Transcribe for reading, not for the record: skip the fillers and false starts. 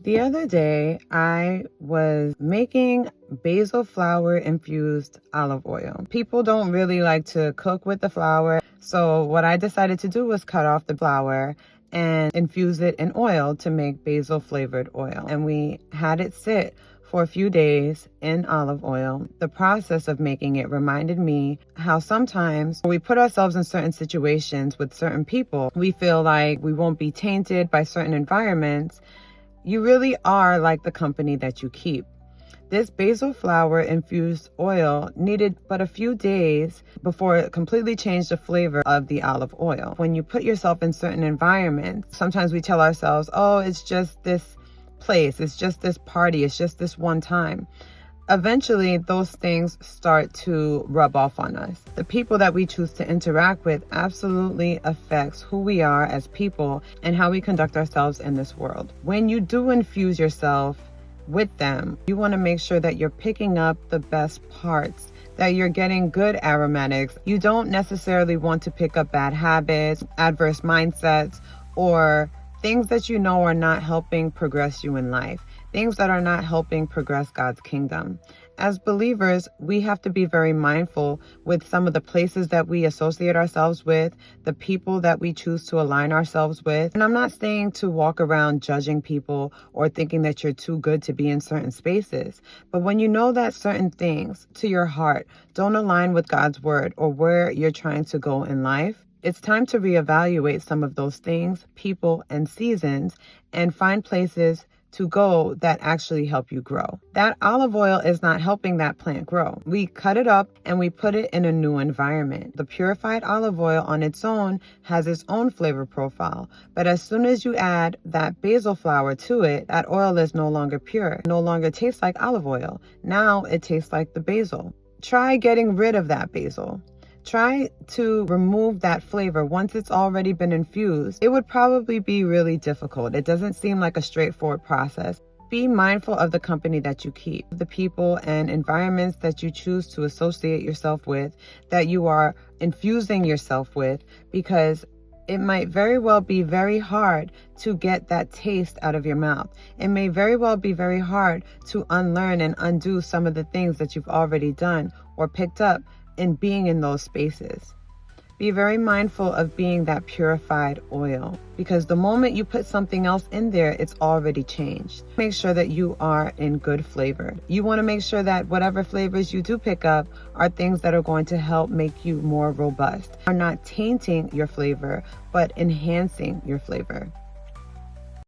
The other day, I was making basil flower infused olive oil. People don't really like to cook with the flour, so what I decided to do was cut off the flour and infuse it in oil to make basil flavored oil. And we had it sit for a few days in olive oil. The process of making it reminded me how sometimes when we put ourselves in certain situations with certain people, we feel like we won't be tainted by certain environments. You really are like the company that you keep. This basil flower infused oil needed but a few days before it completely changed the flavor of the olive oil. When you put yourself in certain environments, sometimes we tell ourselves, oh, it's just this place, it's just this party, it's just this one time. Eventually, those things start to rub off on us. The people that we choose to interact with absolutely affects who we are as people and how we conduct ourselves in this world. When you do infuse yourself with them, you want to make sure that you're picking up the best parts, that you're getting good aromatics. You don't necessarily want to pick up bad habits, adverse mindsets, or things that you know are not helping progress you in life, things that are not helping progress God's kingdom. As believers, we have to be very mindful with some of the places that we associate ourselves with, the people that we choose to align ourselves with. And I'm not saying to walk around judging people or thinking that you're too good to be in certain spaces. But when you know that certain things to your heart don't align with God's word or where you're trying to go in life, it's time to reevaluate some of those things, people, and seasons, and find places to go that actually help you grow. That olive oil is not helping that plant grow. We cut it up and we put it in a new environment. The purified olive oil on its own has its own flavor profile, but as soon as you add that basil flower to it, that oil is no longer pure, no longer tastes like olive oil. Now it tastes like the basil. Try getting rid of that basil. Try to remove that flavor once it's already been infused. It would probably be really difficult. It doesn't seem like a straightforward process. Be mindful of the company that you keep, the people and environments that you choose to associate yourself with, that you are infusing yourself with, because it might very well be very hard to get that taste out of your mouth. It may very well be very hard to unlearn and undo some of the things that you've already done or picked up in being in those spaces. Be very mindful of being that purified oil, because the moment you put something else in there, it's already changed. Make sure that you are in good flavor. You want to make sure that whatever flavors you do pick up are things that are going to help make you more robust, are not tainting your flavor, but enhancing your flavor.